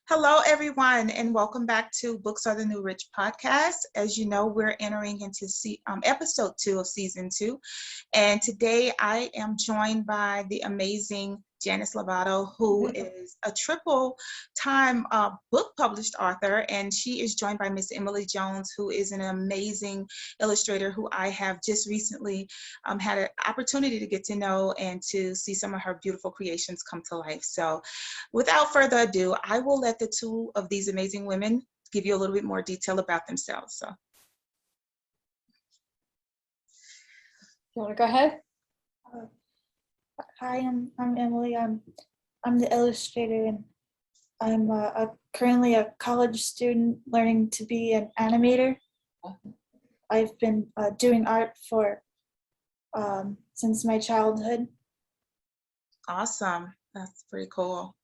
Hello, everyone, and welcome back to Books Are the New Rich podcast. As you know, we're entering into episode 2 of season 2. And today I am joined by the amazing Janice Lovato, who is a triple-time book published author. And she is joined by Miss Emily Jones, who is an amazing illustrator who I have just recently had an opportunity to get to know and to see some of her beautiful creations come to life. So without further ado, I will let the two of these amazing women give you a little bit more detail about themselves. So, you want to go ahead? Hi, I'm Emily. I'm the illustrator, and I'm currently a college student learning to be an animator. I've been doing art for since my childhood. Awesome. That's pretty cool.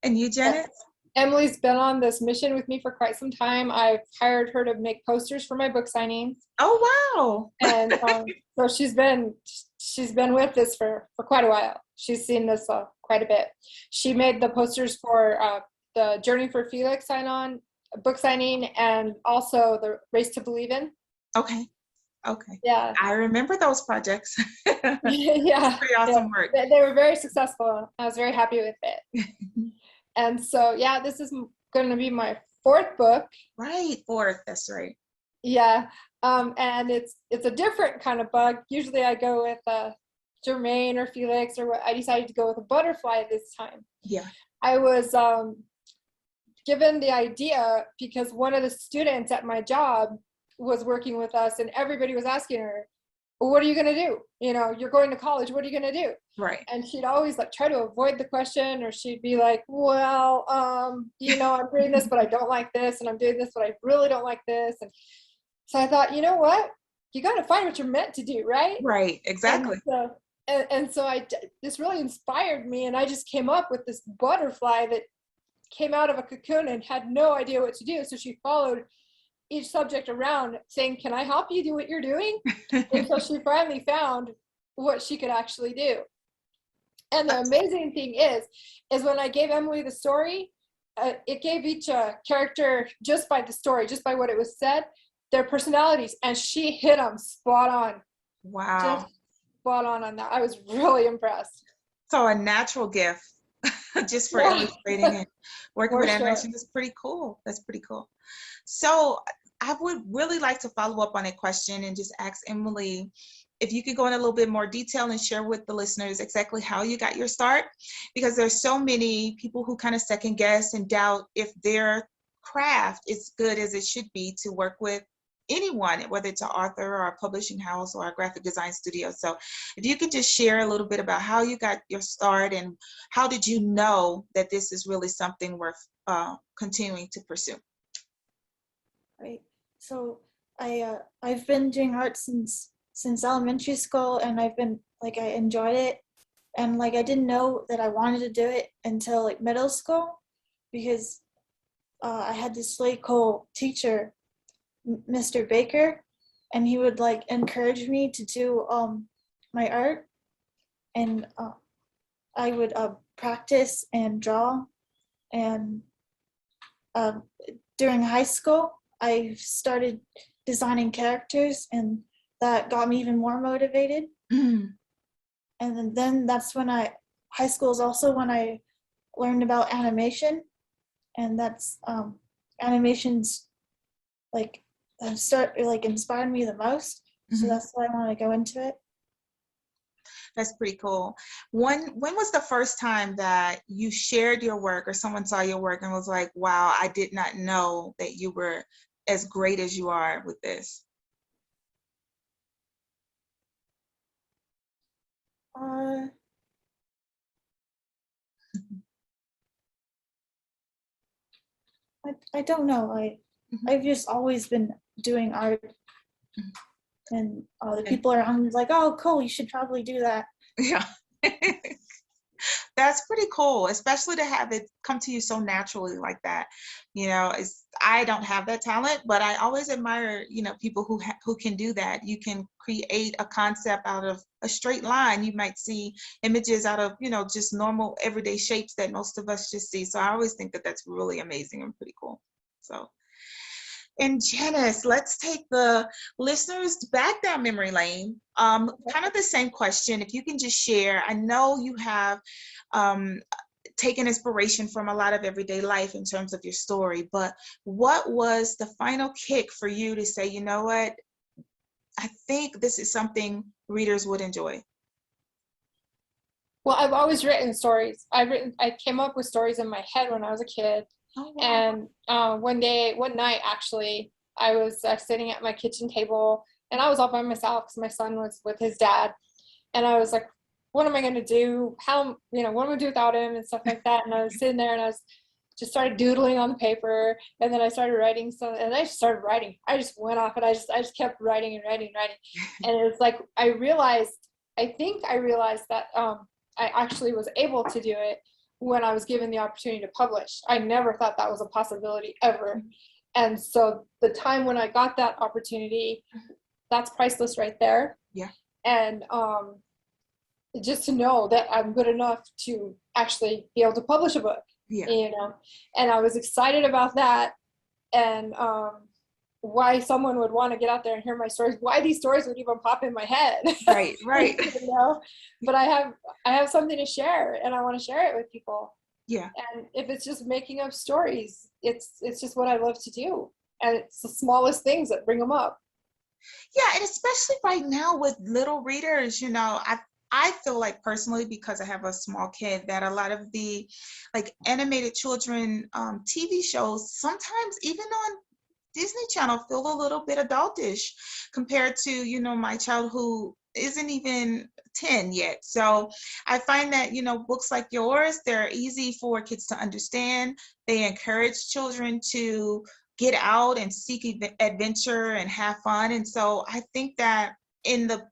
And you, Janet? Emily's been on this mission with me for quite some time. I've hired her to make posters for my book signings. Oh, wow. And so she's been with this for quite a while. She's seen this quite a bit. She made the posters for the Journey for Felix book signing, and also the Race to Believe In. Okay. Yeah. I remember those projects. Yeah. Pretty awesome work. They were very successful. I was very happy with it. And so, yeah, this is going to be my 4th book. Right, 4th. That's right. Yeah, and it's a different kind of bug. Usually I go with Germaine or Felix, or what. I decided to go with a butterfly this time. Yeah. I was given the idea because one of the students at my job was working with us, and everybody was asking her, well, what are you going to do? You know, you're going to college. What are you going to do? Right. And she'd always try to avoid the question, or she'd be like, well, I'm doing this, but I don't like this. And I'm doing this, but I really don't like this. And so I thought, you know what? You got to find what you're meant to do, right? Right. Exactly. And so this really inspired me. And I just came up with this butterfly that came out of a cocoon and had no idea what to do. So she followed each subject around saying, can I help you do what you're doing? Until she finally found what she could actually do. And the amazing thing is when I gave Emily the story, it gave each character, just by the story, just by what it was said, their personalities, and she hit them spot on. Wow. Just spot on that. I was really impressed. So a natural gift just for illustrating and working with animation is pretty cool. That's pretty cool. So I would really like to follow up on a question and just ask Emily if you could go in a little bit more detail and share with the listeners exactly how you got your start, because there's so many people who kind of second guess and doubt if their craft is good as it should be to work with anyone, whether it's an author or a publishing house or a graphic design studio. So if you could just share a little bit about how you got your start and how did you know that this is really something worth continuing to pursue? Right. So I've been doing art since elementary school, and I enjoyed it, and I didn't know that I wanted to do it until middle school, because I had this really cool teacher, Mr. Baker, and he would encourage me to do my art, and I would practice and draw, and during high school I started designing characters, and that got me even more motivated. And then that's when high school is also when I learned about animation, and that's animations inspired me the most. So that's why I want to go into it. That's pretty cool. When was the first time that you shared your work or someone saw your work and was like, wow, I did not know that you were as great as you are with this? I don't know. I've just always been doing art, and the people around me like, oh, cool, you should probably do that. Yeah. That's pretty cool, especially to have it come to you so naturally like that. You know, I don't have that talent, but I always admire, people who can do that. You can create a concept out of a straight line. You might see images out of, you know, just normal everyday shapes that most of us just see. So I always think that that's really amazing and pretty cool. So, and Janice, let's take the listeners back down memory lane. Kind of the same question. If you can just share, I know you have taken inspiration from a lot of everyday life in terms of your story, but what was the final kick for you to say, you know what, I think this is something readers would enjoy? Well, I've always written stories. I came up with stories in my head when I was a kid. Oh, wow. And one night, actually, I was sitting at my kitchen table, and I was all by myself because my son was with his dad. And I was like, what am I going to do? How, what am I going to do without him and stuff like that? And I was sitting there, and I was just started doodling on the paper, and then I started writing some, and I just started writing. I just went off, and I just kept writing and writing and writing. And it was like, I think I realized that I actually was able to do it when I was given the opportunity to publish. I never thought that was a possibility ever. And so the time when I got that opportunity, that's priceless right there. Yeah. And just to know that I'm good enough to actually be able to publish a book, and I was excited about that. And why someone would want to get out there and hear my stories, why these stories would even pop in my head. Right. But I have something to share, and I want to share it with people. Yeah. And if it's just making up stories, it's just what I love to do. And it's the smallest things that bring them up. Yeah, and especially right now with little readers, I feel like personally, because I have a small kid, that a lot of the like animated children TV shows, sometimes even on Disney Channel, feel a little bit adultish compared to, my child who isn't even 10 yet. So I find that, books like yours, they're easy for kids to understand. They encourage children to get out and seek adventure and have fun. And so I think that in the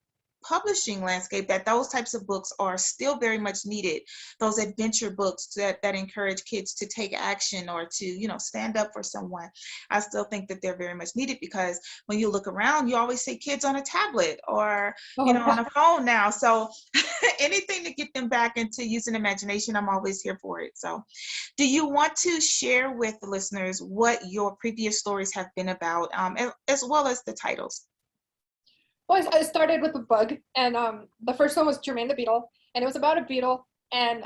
publishing landscape, that those types of books are still very much needed. Those adventure books that encourage kids to take action or to, stand up for someone. I still think that they're very much needed, because when you look around, you always see kids on a tablet or, on a phone now. So anything to get them back into using imagination, I'm always here for it. So do you want to share with the listeners what your previous stories have been about, as well as the titles? Well, I started with a bug, and the first one was Jermaine the Beetle, and it was about a beetle, and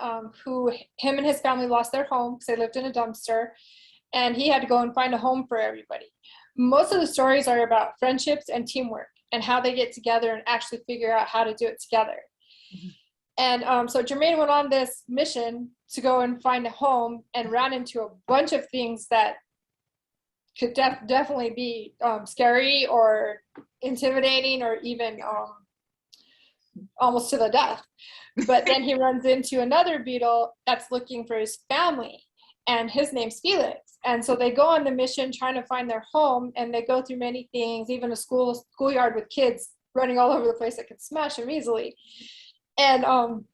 him and his family lost their home because they lived in a dumpster, and he had to go and find a home for everybody. Most of the stories are about friendships and teamwork and how they get together and actually figure out how to do it together. Mm-hmm. And so Jermaine went on this mission to go and find a home, and ran into a bunch of things that could definitely be scary or intimidating, or even almost to the death. But then he runs into another beetle that's looking for his family, and his name's Felix. And so they go on the mission trying to find their home, and they go through many things, even a schoolyard with kids running all over the place that could smash him easily. And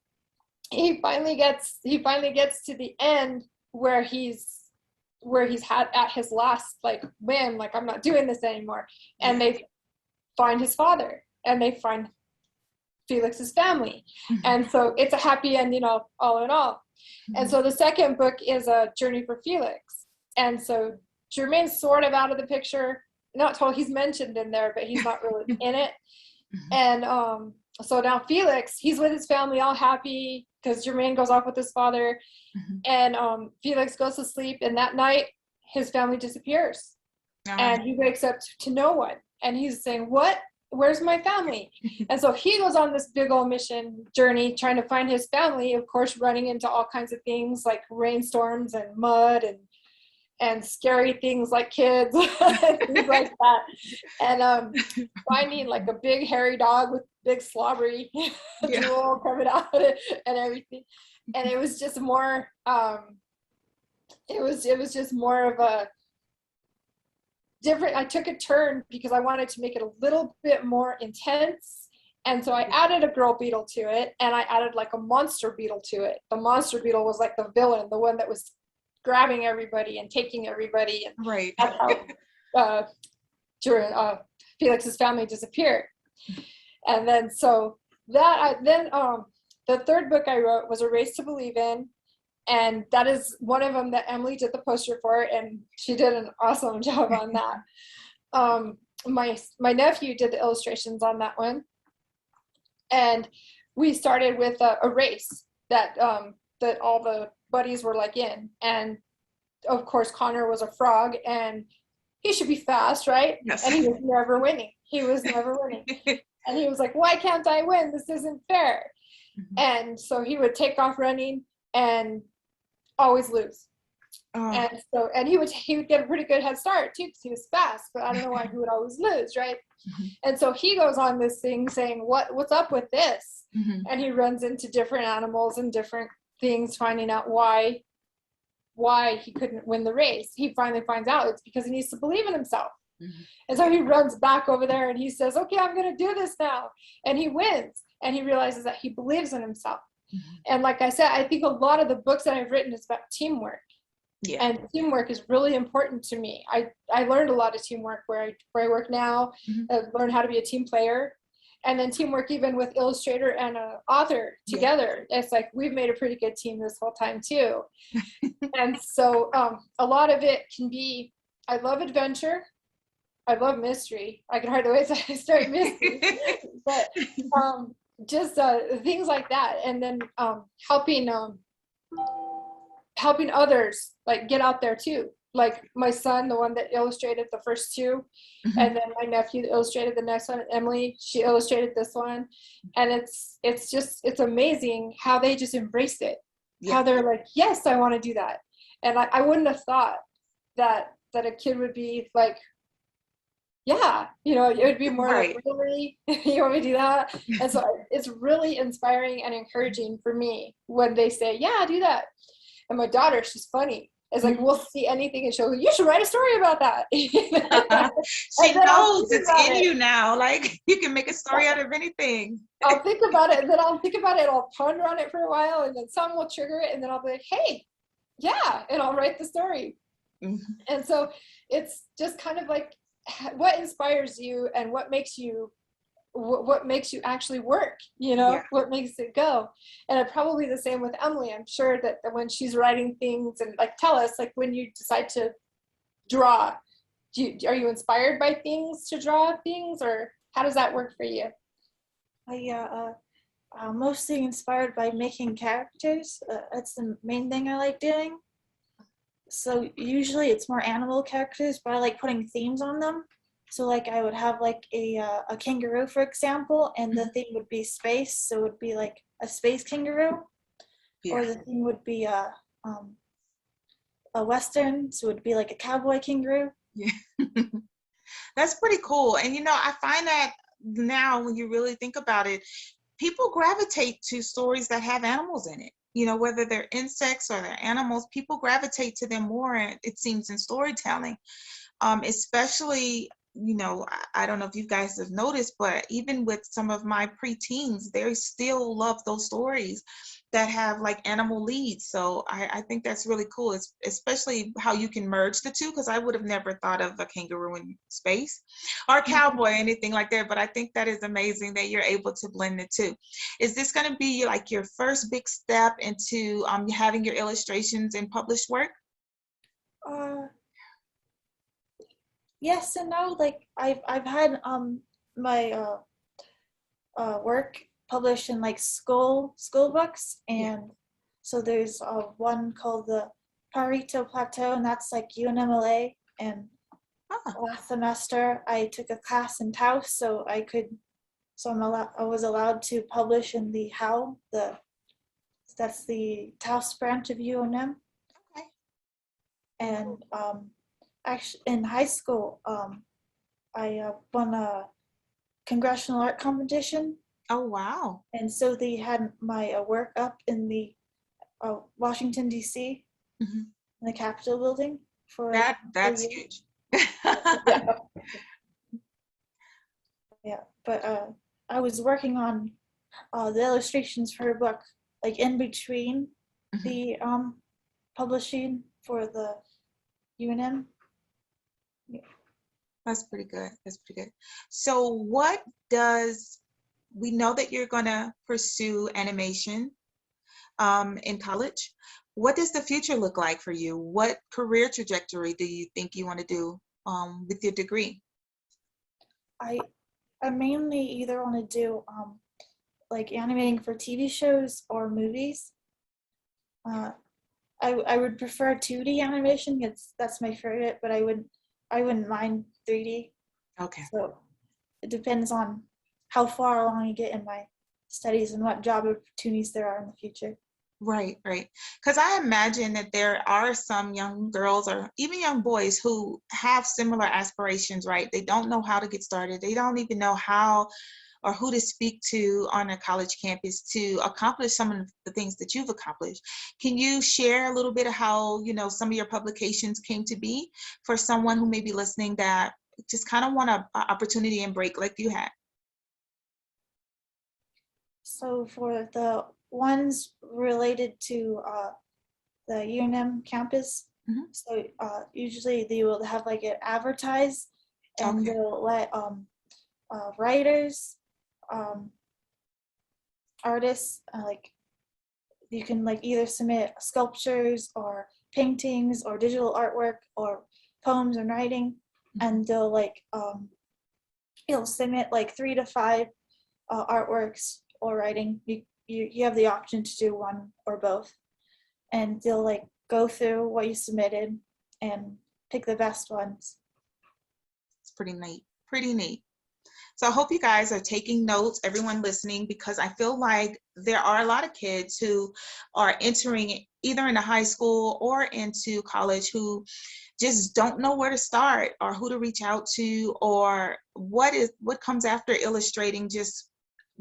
he finally gets to the end where he's had at his last whim, I'm not doing this anymore. And they find his father, and they find Felix's family. Mm-hmm. And so it's a happy end, all in all. Mm-hmm. And so the second book is a journey for Felix. And so Jermaine's sort of out of the picture, not told, he's mentioned in there, but he's not really in it. Mm-hmm. And so now Felix, he's with his family, all happy, because Jermaine goes off with his father. Mm-hmm. And Felix goes to sleep, and that night his family disappears. Uh-huh. And he wakes up to no one, and he's saying, what? Where's my family? And so he goes on this big old mission journey trying to find his family, of course running into all kinds of things like rainstorms and mud and scary things like kids and things like that, and finding a big hairy dog with big slobbery drool coming out and everything. And it was just more it was just more of a different, I took a turn because I wanted to make it a little bit more intense. And so I added a girl beetle to it, and I added a monster beetle to it. The monster beetle was the villain, the one that was grabbing everybody and taking everybody. And right. That's how Felix's family disappeared. And then so the third book I wrote was A Race to Believe In, and that is one of them that Emily did the poster for, and she did an awesome job on that. My nephew did the illustrations on that one, and we started with a race that that all the buddies were like in, and of course Connor was a frog, and he should be fast, right? Yes. And he was never winning. He was never winning. And he was like, why can't I win? This isn't fair. Mm-hmm. And so he would take off running and always lose. Oh. And he would get a pretty good head start too, because he was fast, but I don't know why he would always lose, right? Mm-hmm. And so he goes on this thing saying, what's up with this? Mm-hmm. And he runs into different animals and different things, finding out why he couldn't win the race. He finally finds out it's because he needs to believe in himself. Mm-hmm. And so he runs back over there and he says, okay, I'm going to do this now. And he wins. And he realizes that he believes in himself. Mm-hmm. And like I said, I think a lot of the books that I've written is about teamwork. Yeah. And teamwork is really important to me. I learned a lot of teamwork where I work now. Mm-hmm. I've learned how to be a team player. And then teamwork even with illustrator and an author together. Yeah. It's like we've made a pretty good team this whole time too. And so a lot of it can be, I love adventure. I love mystery. I can hardly wait to start mystery. But just things like that. And then helping others like get out there too. Like my son, the one that illustrated the first two, mm-hmm. and then my nephew that illustrated the next one, Emily, she illustrated this one. And it's amazing how they just embraced it. Yeah. How they're like, yes, I want to do that. And I wouldn't have thought that a kid would be like, yeah, it would be more right. Like, really, you want me to do that? And so it's really inspiring and encouraging for me when they say, yeah, do that. And my daughter, she's funny. It's like, we'll see anything and she'll go, you should write a story about that. She knows it's in you now. Like, you can make a story out of anything. I'll think about it, and then I'll think about it, and I'll ponder on it for a while, and then something will trigger it, and then I'll be like, hey, yeah, and I'll write the story. Mm-hmm. And so it's just kind of like what inspires you and what makes you actually work, yeah. What makes it go. And probably the same with Emily. I'm sure that when she's writing things, and like, tell us, like, when you decide to draw, are you inspired by things to draw things, or how does that work for you? Mostly inspired by making characters. That's the main thing I like doing. So usually it's more animal characters, but I like putting themes on them. So like I would have like a kangaroo, for example, and the theme would be space. So it would be like a space kangaroo, yeah. Or the theme would be a Western. So it would be like a cowboy kangaroo. Yeah. That's pretty cool. And I find that now when you really think about it, people gravitate to stories that have animals in it. Whether they're insects or they're animals, people gravitate to them more, it seems, in storytelling. Especially, I don't know if you guys have noticed, but even with some of my preteens, they still love those stories that have like animal leads. So I think that's really cool. It's especially how you can merge the two, because I would have never thought of a kangaroo in space or a cowboy or anything like that. But I think that is amazing that you're able to blend the two. Is this going to be like your first big step into having your illustrations in published work? Yes and no. Like I've had my work published in like school books, and yeah. So there's one called the Parito Plateau, and that's like UNMLA. And last semester I took a class in Taos, so I was allowed to publish in the HOW, that's the Taos branch of UNM. Okay. And actually in high school, I won a congressional art competition. Oh, wow. And so they had my work up in the Washington, D.C., mm-hmm. in the Capitol building. That's huge. Yeah. Yeah, but I was working on the illustrations for a book, like in between mm-hmm. the publishing for the UNM. Yeah. That's pretty good. So what does we know that you're going to pursue animation in college. What does the future look like for you? What career trajectory do you think you want to do with your degree? I mainly either want to do like animating for TV shows or movies. I would prefer 2D animation. That's my favorite, but I wouldn't mind 3D. Okay. So it depends on how far along you get in my studies and what job opportunities there are in the future. Right, right. Because I imagine that there are some young girls or even young boys who have similar aspirations, right? They don't know how to get started. They don't even know how or who to speak to on a college campus to accomplish some of the things that you've accomplished. Can you share a little bit of how, some of your publications came to be for someone who may be listening that just kind of want an opportunity and break like you had? So for the ones related to the UNM campus, so usually they will have like it advertised, and Okay. they'll let writers, artists, like you can like either submit sculptures or paintings or digital artwork or poems and writing, and they'll like you'll submit like 3 to 5 artworks or writing. You have the option to do one or both, and they'll like go through what you submitted and pick the best ones. It's pretty neat, pretty neat. So I hope you guys are taking notes, everyone listening, because I feel like there are a lot of kids who are entering either into high school or into college who just don't know where to start or who to reach out to or what comes after illustrating, just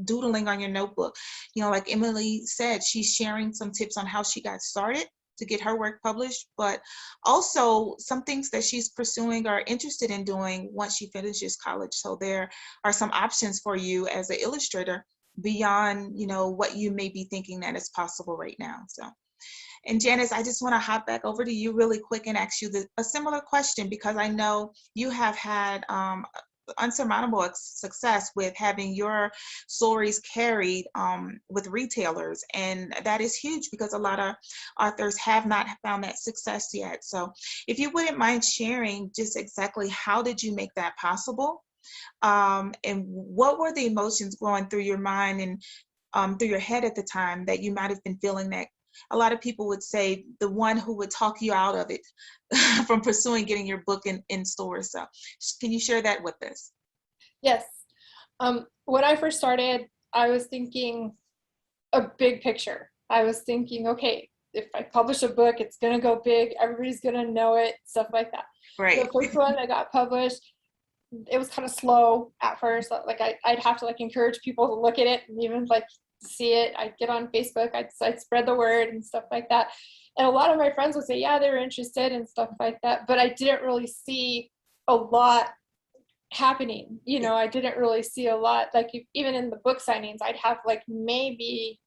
doodling on your notebook. Like Emily said, she's sharing some tips on how she got started to get her work published, but also some things that she's pursuing or interested in doing once she finishes college. So there are some options for you as an illustrator beyond, what you may be thinking that is possible right now. So, and Janice, I just want to hop back over to you really quick and ask you a similar question, because I know you have had unsurmountable success with having your stories carried with retailers, and that is huge because a lot of authors have not found that success yet. So if you wouldn't mind sharing just exactly how did you make that possible, and what were the emotions going through your mind and through your head at the time that you might have been feeling that a lot of people would say the one who would talk you out of it from pursuing getting your book in stores. So can you share that with us? Yes. When I first started, I was thinking a big picture. I was thinking, okay, if I publish a book, it's going to go big. Everybody's going to know it, stuff like that. Right. The first one that got published, it was kind of slow at first. Like I'd have to like encourage people to look at it and even like see it. I'd get on Facebook, I'd spread the word and stuff like that. And a lot of my friends would say, yeah, they were interested and stuff like that. But I didn't really see a lot happening. I didn't really see a lot. Like even in the book signings, I'd have like maybe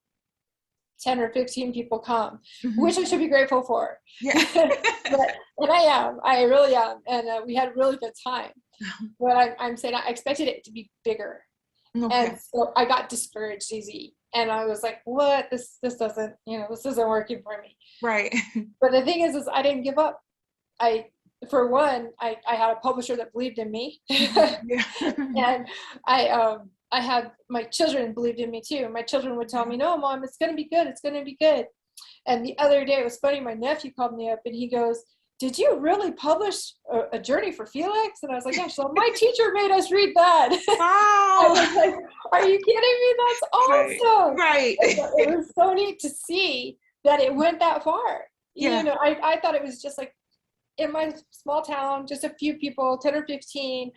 10 or 15 people come, which I should be grateful for. Yeah. And I really am. And we had a really good time. But I'm saying I expected it to be bigger. Okay. And so I got discouraged easy. And I was like, what? This doesn't, this isn't working for me. Right. But the thing is I didn't give up. For one, I had a publisher that believed in me. And I had my children believed in me too. My children would tell me, no, Mom, it's going to be good. It's going to be good. And the other day, it was funny. My nephew called me up and he goes, did you really publish a journey for Felix? And I was like, yeah. So my teacher made us read that. Wow. I was like, are you kidding me? That's awesome. Right. It was so neat to see that it went that far. Yeah. I thought it was just like in my small town, just a few people, 10 or 15,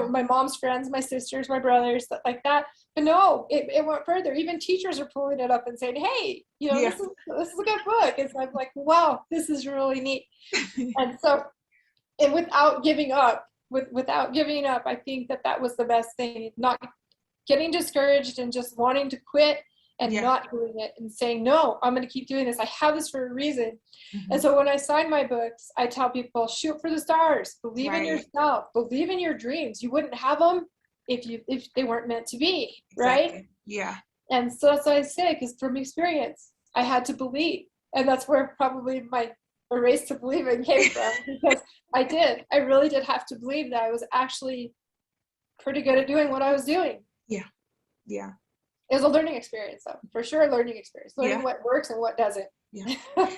my mom's friends, my sisters, my brothers, stuff like that. But no, it went further. Even teachers are pulling it up and saying, hey, this is a good book. And so I'm like, wow, this is really neat. And so, and without giving up, I think that was the best thing. Not getting discouraged and just wanting to quit and not doing it and saying, no, I'm going to keep doing this. I have this for a reason. And so when I sign my books, I tell people, shoot for the stars, believe in yourself, believe in your dreams. You wouldn't have them if they weren't meant to be. Right. Yeah. And so that's what I say, because from experience, I had to believe. And that's where probably my erase to believing came from, because I really did have to believe that I was actually pretty good at doing what I was doing. Yeah. Yeah. It was a learning experience, though, for sure. A learning experience, learning what works and what doesn't. Yeah.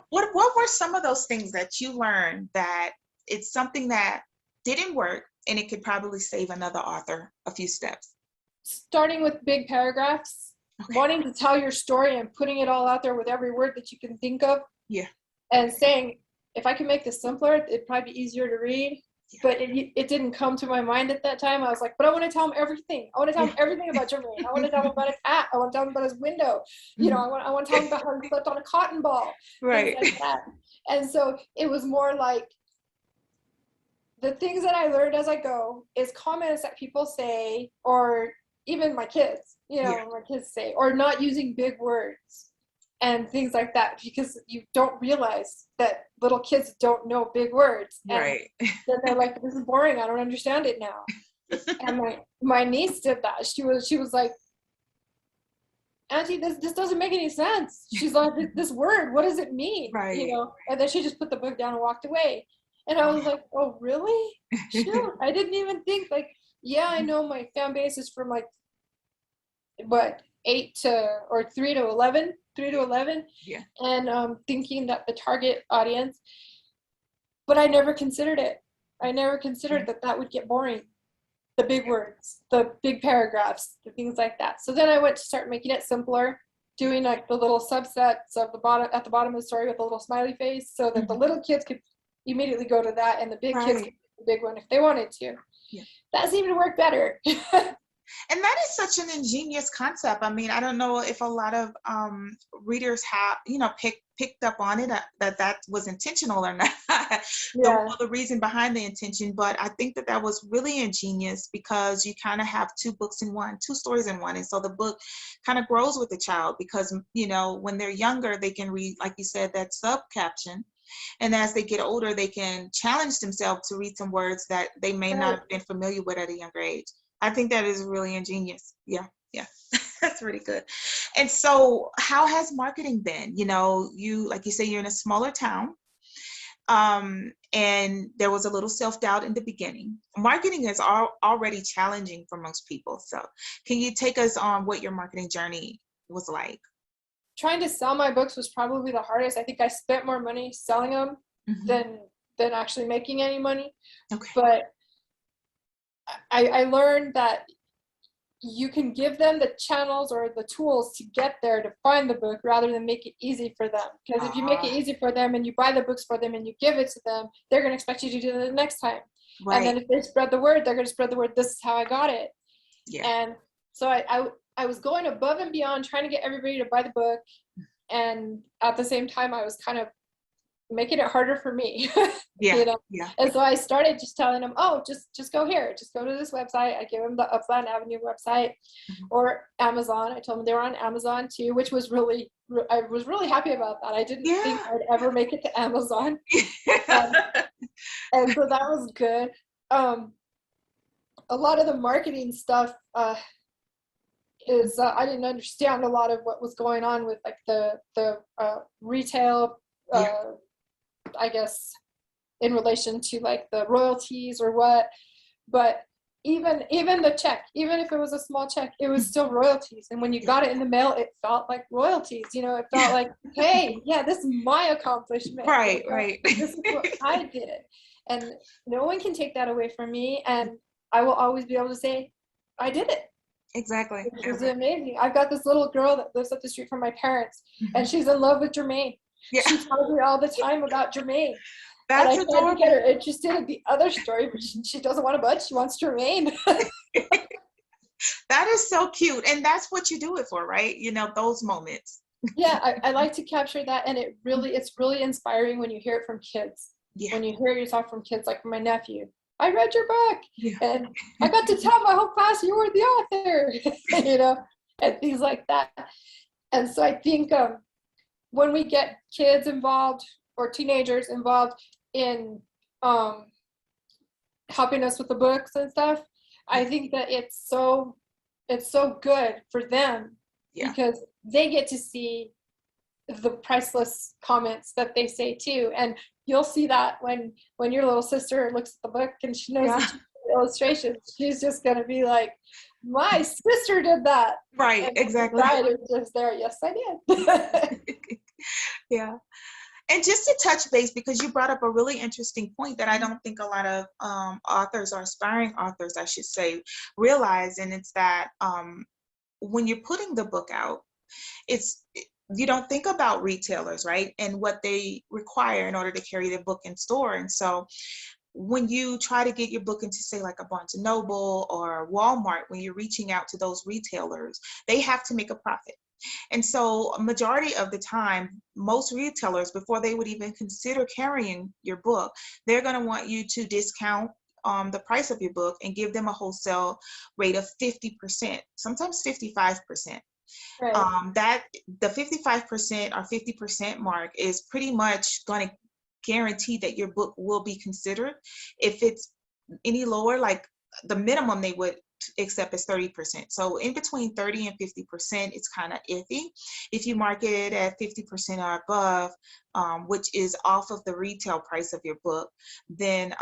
What were some of those things that you learned that it's something that didn't work and it could probably save another author a few steps? Starting with big paragraphs, wanting to tell your story and putting it all out there with every word that you can think of. Yeah. And saying, if I can make this simpler, it'd probably be easier to read. Yeah. But it didn't come to my mind at that time. I was like, but I want to tell him everything. I want to tell him everything about Jermaine. I want to tell him about a cat. I want to tell him about his window. You know, I want to tell him about how he slept on a cotton ball. Right. Things like that. And so it was more like, the things that I learned as I go is comments that people say, or even my kids, you know, my kids say, or not using big words and things like that, because you don't realize that little kids don't know big words. And then they're like, this is boring. I don't understand it now. And my niece did that. She was like, Auntie, this doesn't make any sense. She's like, this word, what does it mean? Right. You know, and then she just put the book down and walked away. And I was like, oh, really? Shoot, I didn't even think, like, yeah, I know my fan base is from like, what, 3 to 11. Yeah. And thinking that the target audience, but I never considered it. I never considered that would get boring. The big words, the big paragraphs, the things like that. So then I went to start making it simpler, doing like the little subsets of at the bottom of the story with a little smiley face, so that the little kids could immediately go to that, and the big kids could do the big one if they wanted to. Yeah. That seemed to work better. And that is such an ingenious concept. I mean, I don't know if a lot of readers have, you know, picked up on it, that was intentional or not. The reason behind the intention, but I think that was really ingenious, because you kind of have two stories in one. And so the book kind of grows with the child, because, you know, when they're younger, they can read, like you said, that sub caption. And as they get older, they can challenge themselves to read some words that they may not have been familiar with at a younger age. I think that is really ingenious. Yeah. That's really good. And so how has marketing been? You know, like you say, you're in a smaller town, and there was a little self-doubt in the beginning. Marketing is already challenging for most people. So can you take us on what your marketing journey was like? Trying to sell my books was probably the hardest. I think I spent more money selling them than actually making any money. Okay. But I learned that you can give them the channels or the tools to get there to find the book, rather than make it easy for them. Because if you make it easy for them and you buy the books for them and you give it to them, they're going to expect you to do it the next time. Right. And then if they spread the word, they're going to spread the word, this is how I got it. Yeah. And so I was going above and beyond, trying to get everybody to buy the book. And at the same time, I was kind of making it harder for me. You know? And so I started just telling them, oh, just go here, just go to this website. I gave them the Upland Avenue website, or Amazon. I told them they were on Amazon too, which was I was really happy about that. I didn't think I'd ever make it to Amazon. And so that was good. A lot of the marketing stuff is I didn't understand a lot of what was going on with like the retail, I guess, in relation to like the royalties or what. But even the check, even if it was a small check, it was still royalties. And when you got it in the mail, it felt like royalties. You know, it felt like, hey, this is my accomplishment. Right. This is what I did. And no one can take that away from me. And I will always be able to say, I did it. Exactly. Which is amazing. I've got this little girl that lives up the street from my parents, and she's in love with Jermaine. Yeah. She tells me all the time about Jermaine. That's adorable. I can't get her interested in the other story, but she doesn't want to budge. She wants Jermaine. That is so cute. And that's what you do it for, right? You know, those moments. Yeah, I like to capture that. And it's really inspiring when you hear it from kids. Yeah. When you hear yourself from kids, like from my nephew. I read your book, and I got to tell my whole class you were the author, you know, and things like that. And so I think when we get kids involved or teenagers involved in helping us with the books and stuff, I think that it's so good for them because they get to see the priceless comments that they say too. And you'll see that when your little sister looks at the book and she knows that you do illustrations, she's just going to be like, my sister did that. Right, and exactly. The pride is just there. Yes, I did. Yeah. And just to touch base, because you brought up a really interesting point that I don't think a lot of authors or aspiring authors, I should say, realize, and it's that when you're putting the book out, you don't think about retailers, right? And what they require in order to carry the book in store. And so when you try to get your book into, say, like a Barnes and Noble or Walmart, when you're reaching out to those retailers, they have to make a profit. And so a majority of the time, most retailers, before they would even consider carrying your book, they're going to want you to discount the price of your book and give them a wholesale rate of 50%, sometimes 55%. Right. That the 55% or 50% mark is pretty much going to guarantee that your book will be considered. If it's any lower, like the minimum they would accept is 30%. So in between 30 and 50%, it's kind of iffy. If you mark it at 50% or above, which is off of the retail price of your book, then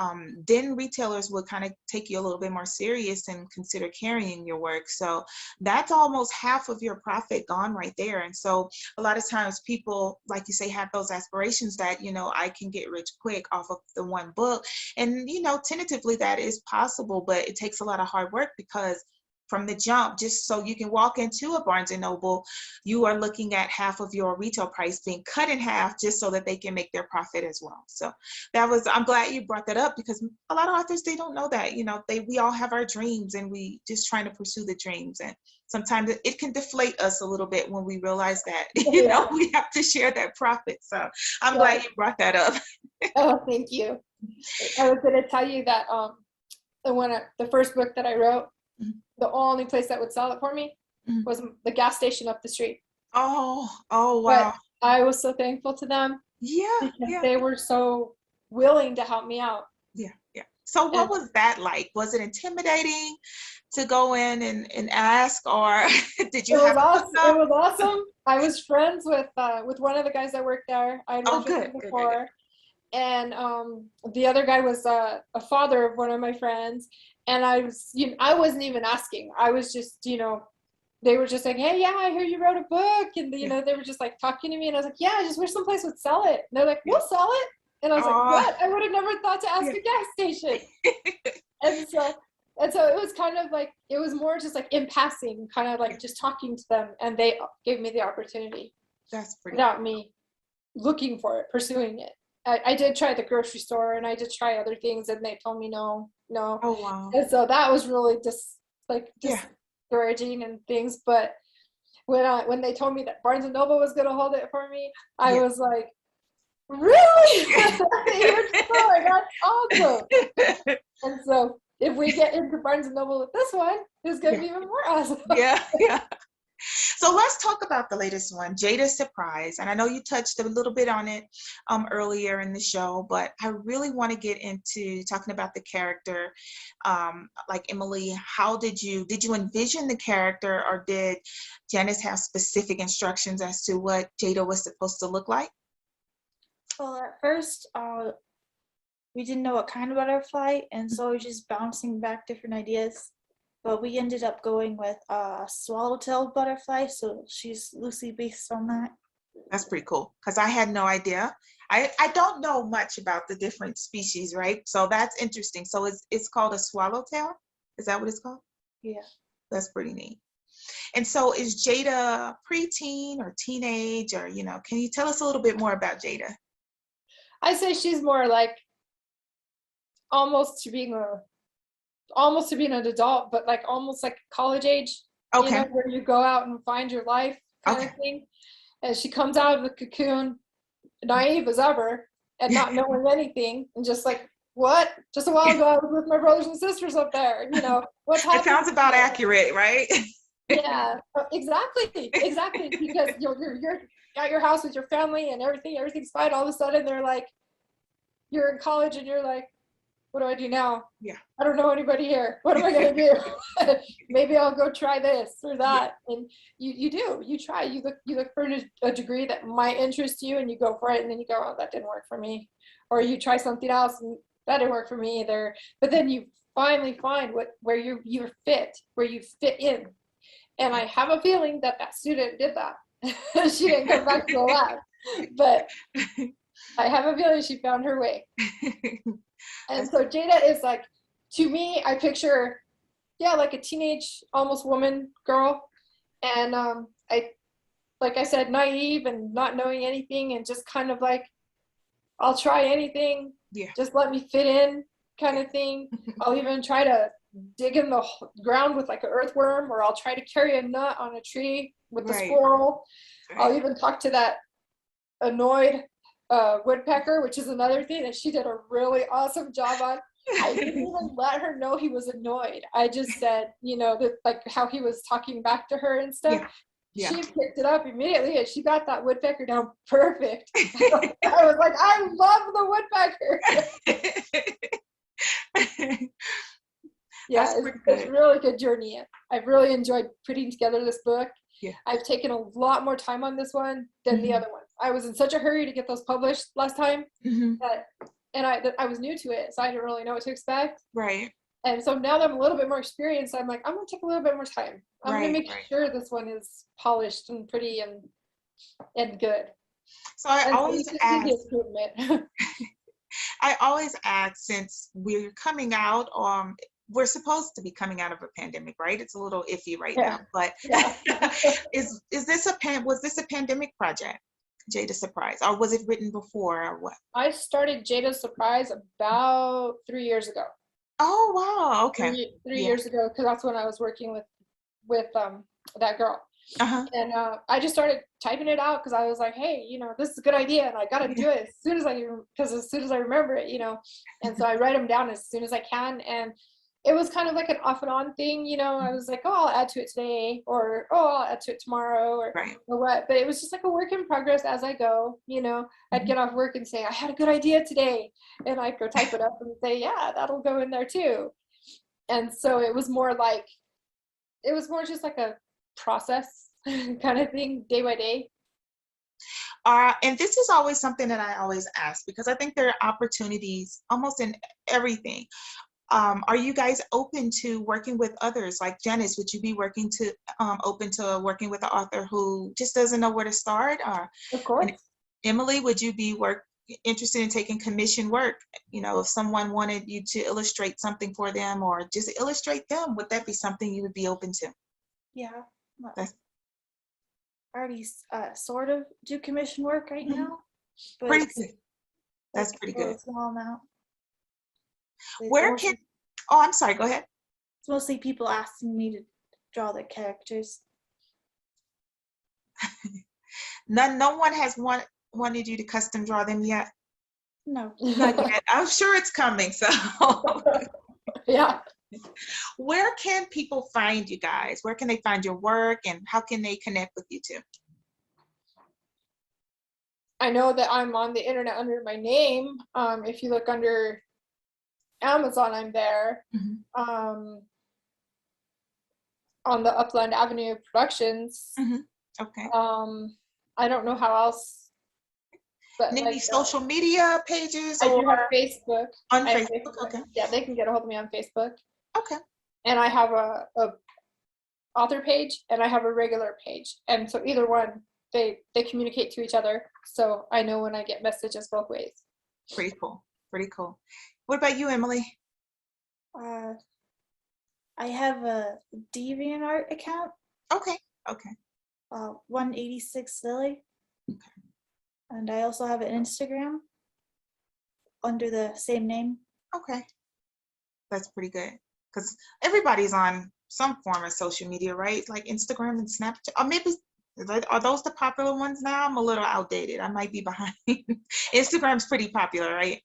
retailers will kind of take you a little bit more serious and consider carrying your work. So that's almost half of your profit gone right there. And so a lot of times people, like you say, have those aspirations that, I can get rich quick off of the one book. And, tentatively that is possible, but it takes a lot of hard work, because from the jump, just so you can walk into a Barnes and Noble, you are looking at half of your retail price being cut in half just so that they can make their profit as well. So I'm glad you brought that up, because a lot of authors, they don't know that, we all have our dreams and we just trying to pursue the dreams. And sometimes it can deflate us a little bit when we realize that, we have to share that profit. So I'm glad you brought that up. Oh, thank you. I was going to tell you that the first book that I wrote, the only place that would sell it for me was the gas station up the street. Oh, wow. But I was so thankful to them. Yeah. They were so willing to help me out. Yeah. So what was that like? Was it intimidating to go in and ask, or did you have awesome. It was awesome. I was friends with one of the guys that worked there. I had worked with him before. Good. And the other guy was a father of one of my friends. And I wasn't even asking. I was just, they were just like, hey, yeah, I hear you wrote a book. And, they were just like talking to me. And I was like, yeah, I just wish someplace would sell it. And they're like, we'll sell it. And I was like, what? I would have never thought to ask a gas station. and so it was kind of like, it was more just like in passing, kind of like just talking to them. And they gave me the opportunity. That's pretty without me looking for it, pursuing it. I did try the grocery store and I did try other things and they told me no. Oh, wow. And so that was really discouraging and things. But when they told me that Barnes and Noble was going to hold it for me, I was like, really? That's awesome. And so if we get into Barnes and Noble with this one, it's going to be even more awesome. Yeah. So let's talk about the latest one, Jada's Surprise. And I know you touched a little bit on it earlier in the show, but I really want to get into talking about the character. Like Emily, how did you envision the character, or did Janice have specific instructions as to what Jada was supposed to look like? Well, at first, we didn't know what kind of butterfly, and so we were just bouncing back different ideas. But we ended up going with a swallowtail butterfly, so she's loosely based on that. That's pretty cool, because I had no idea. I don't know much about the different species, right? So that's interesting. So it's called a swallowtail? Is that what it's called? Yeah. That's pretty neat. And so is Jada preteen or teenage, or, can you tell us a little bit more about Jada? I say she's more like almost to being an adult, but like almost like college age, where you go out and find your life kind of thing. And she comes out of the cocoon naive as ever and not knowing anything, and just like, what? Just a while ago I was with my brothers and sisters up there, what's happening? It sounds about accurate, right? Yeah, exactly, because you're at your house with your family and everything's fine. All of a sudden they're like, you're in college and you're like, what do I do now? Yeah. I don't know anybody here. What am I going to do? Maybe I'll go try this or that. Yeah. And you try, you look for a degree that might interest you and you go for it. And then you go, oh, that didn't work for me. Or you try something else and that didn't work for me either. But then you finally find where you're fit, where you fit in. And I have a feeling that student did that. She didn't come back to the lab, but I have a feeling she found her way. And so Jada is like, to me, I picture, like a teenage, almost woman girl. And like I said, naive and not knowing anything and just kind of like, I'll try anything. Yeah. Just let me fit in kind of thing. I'll even try to dig in the ground with like an earthworm, or I'll try to carry a nut on a tree with the squirrel. Right. I'll even talk to that annoyed woodpecker, which is another thing that she did a really awesome job on. I didn't even let her know he was annoyed. I just said, that like how he was talking back to her and stuff. Yeah. Yeah. She picked it up immediately and she got that woodpecker down perfect. I was like, I love the woodpecker. Yeah, it's really good journey. I've really enjoyed putting together this book. Yeah. I've taken a lot more time on this one than the other ones. I was in such a hurry to get those published last time that I was new to it, so I didn't really know what to expect. Right. And so now that I'm a little bit more experienced, I'm like, I'm going to take a little bit more time. I'm going to make sure this one is polished and pretty and good. So I always ask, I always ask, since we're coming out, we're supposed to be coming out of a pandemic, right? It's a little iffy right now, but was this a pandemic project, Jada Surprise, or was it written before, or what? I started Jada Surprise about 3 years ago. Oh, wow. Okay. Three years ago, because that's when I was working with that girl. Uh-huh. And I just started typing it out because I was like, hey, this is a good idea and I got to do it as soon as I remember it, And so I write them down as soon as I can. And it was kind of like an off and on thing, I was like, oh, I'll add to it today, or oh, I'll add to it tomorrow, or what. But it was just like a work in progress as I go. I'd get off work and say, I had a good idea today, and I'd go type it up and say, yeah, that'll go in there too. And so it was more just like a process kind of thing, day by day. And this is always something that I always ask, because I think there are opportunities almost in everything. Are you guys open to working with others? Like Janice, would you be open to working with an author who just doesn't know where to start? Or, of course. Emily, would you be interested in taking commission work? If someone wanted you to illustrate something for them or just illustrate them, would that be something you would be open to? Yeah. I already sort of do commission work right now. But pretty good. That's pretty good. A small amount. I'm sorry, go ahead. It's mostly people asking me to draw their characters. No one has wanted you to custom draw them yet? No. Not yet. I'm sure it's coming, so. Yeah. Where can people find you guys? Where can they find your work, and how can they connect with you two? I know that I'm on the internet under my name. If you look under Amazon, I'm there. On the Upland Avenue Productions. Okay. I don't know how else. But maybe social media pages? I do have Facebook. On Facebook, okay. Yeah, they can get a hold of me on Facebook. Okay. And I have a author page and I have a regular page. And so either one, they communicate to each other. So I know when I get messages both ways. Pretty cool. Pretty cool. What about you, Emily? I have a DeviantArt account. Okay. 186 Lily. Okay. And I also have an Instagram under the same name. Okay. That's pretty good. Because everybody's on some form of social media, right? Like Instagram and Snapchat. Or maybe, are those the popular ones now? I'm a little outdated. I might be behind. Instagram's pretty popular, right?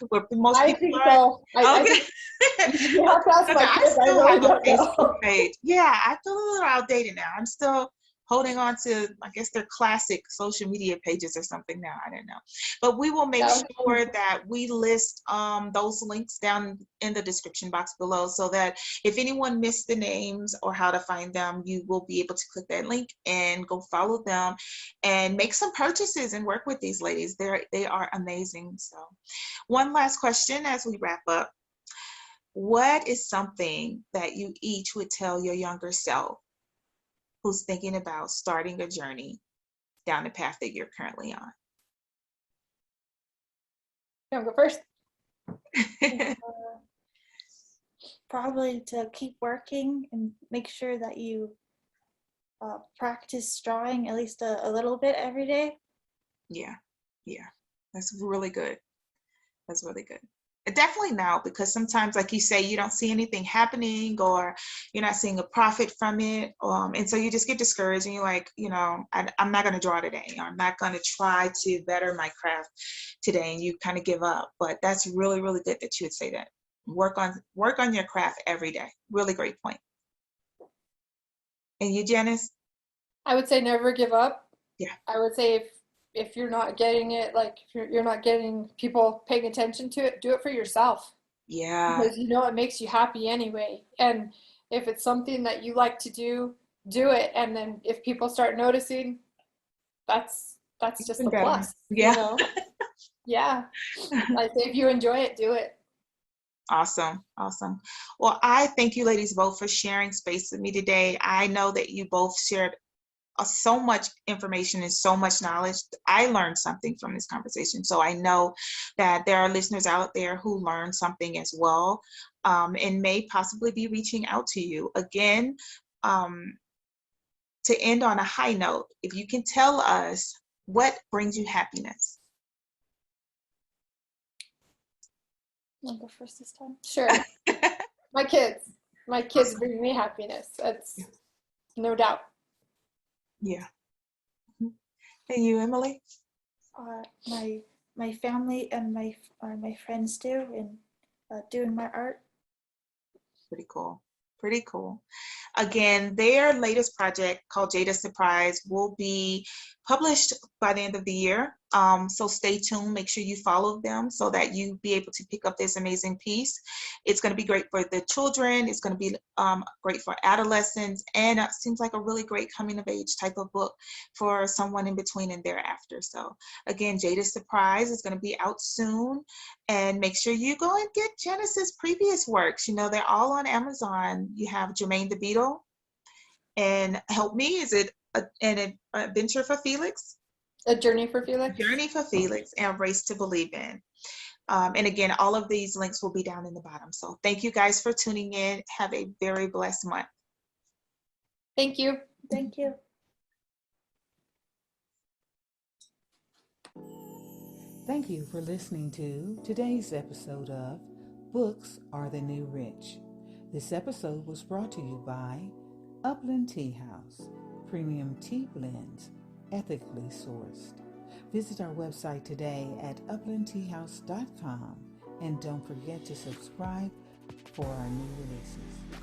I think so. Okay. You have to ask my kids. I still have a Facebook page. Yeah, I feel a little outdated now. I'm still holding on to, I guess, their classic social media pages or something now. I don't know. But we will make sure that we list those links down in the description box below, so that if anyone missed the names or how to find them, you will be able to click that link and go follow them and make some purchases and work with these ladies. They are amazing. So one last question as we wrap up. What is something that you each would tell your younger self who's thinking about starting a journey down the path that you're currently on? You want to go first? Probably to keep working and make sure that you practice drawing at least a little bit every day. Yeah, that's really good. That's really good. Definitely now, because sometimes, like you say, you don't see anything happening, or you're not seeing a profit from it, and so you just get discouraged, and you're like, I'm not going to draw today, or I'm not going to try to better my craft today, and you kind of give up. But that's really, really good that you would say that. Work on your craft every day. Really great point. And you, Janice? I would say never give up. Yeah. I would say if you're not getting it, like if you're not getting people paying attention to it, do it for yourself. Yeah. Because it makes you happy anyway. And if it's something that you like to do it. And then if people start noticing, that's just the plus. Yeah. Yeah. I say if you enjoy it, do it. Awesome. Well, I thank you ladies both for sharing space with me today. I know that you both shared so much information and so much knowledge. I learned something from this conversation. So I know that there are listeners out there who learned something as well, and may possibly be reaching out to you. Again, to end on a high note, if you can tell us what brings you happiness. I'll go first this time. Sure. My kids bring me happiness. That's no doubt. Yeah. And you, Emily? My family and my friends do, and doing my art. Pretty cool. Again, their latest project called Jada Surprise will be published by the end of the year. So stay tuned. Make sure you follow them so that you be able to pick up this amazing piece. It's going to be great for the children. It's going to be great for adolescents, and it seems like a really great coming of age type of book for someone in between and thereafter. So again, Jada Surprise is going to be out soon, and make sure you go and get Janice's previous works. They're all on Amazon. You have Jermaine the Beetle and Help Me. Is it an adventure for Felix? A Journey for Felix. Journey for Felix and Race to Believe in. And again, all of these links will be down in the bottom. So thank you guys for tuning in. Have a very blessed month. Thank you. Thank you. Thank you for listening to today's episode of Books Are the New Rich. This episode was brought to you by Upland Tea House, premium tea blends, ethically sourced. Visit our website today at uplandteahouse.com, and don't forget to subscribe for our new releases.